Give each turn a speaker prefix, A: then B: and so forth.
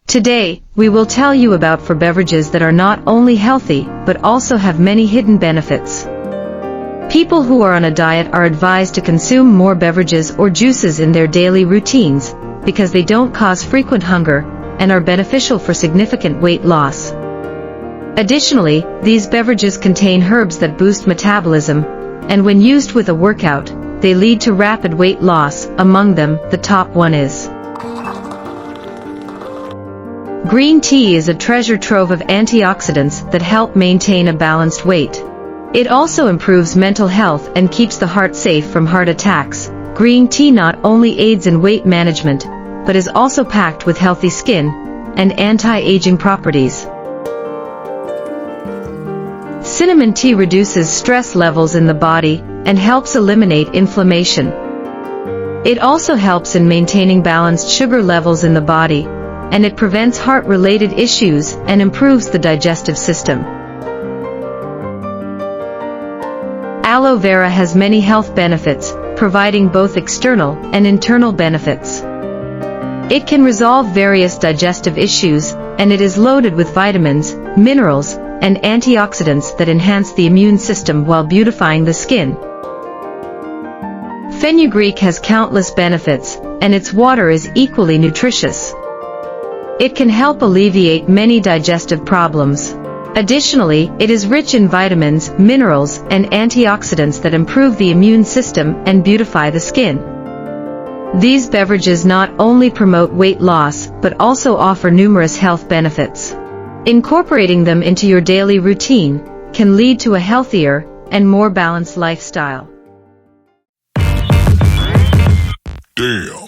A: Today, we will tell you about 4 beverages that are not only healthy, but also have many hidden benefits. People who are on a diet are advised to consume more beverages or juices in their daily routines, because they don't cause frequent hunger, and are beneficial for significant weight loss. Additionally, these beverages contain herbs that boost metabolism, and when used with a workout, they lead to rapid weight loss. Among them, the top one is green tea is a treasure trove of antioxidants that help maintain a balanced weight. It also improves mental health and keeps the heart safe from heart attacks. Green tea not only aids in weight management, but is also packed with healthy skin and anti-aging properties. Cinnamon tea reduces stress levels in the body and helps eliminate inflammation. It also helps in maintaining balanced sugar levels in the body, and it prevents heart-related issues and improves the digestive system. Aloe vera has many health benefits, providing both external and internal benefits. It can resolve various digestive issues, and it is loaded with vitamins, minerals, and antioxidants that enhance the immune system while beautifying the skin. Fenugreek has countless benefits, and its water is equally nutritious. It can help alleviate many digestive problems. Additionally, it is rich in vitamins, minerals, and antioxidants that improve the immune system and beautify the skin. These beverages not only promote weight loss, but also offer numerous health benefits. Incorporating them into your daily routine can lead to a healthier and more balanced lifestyle.
B: Damn.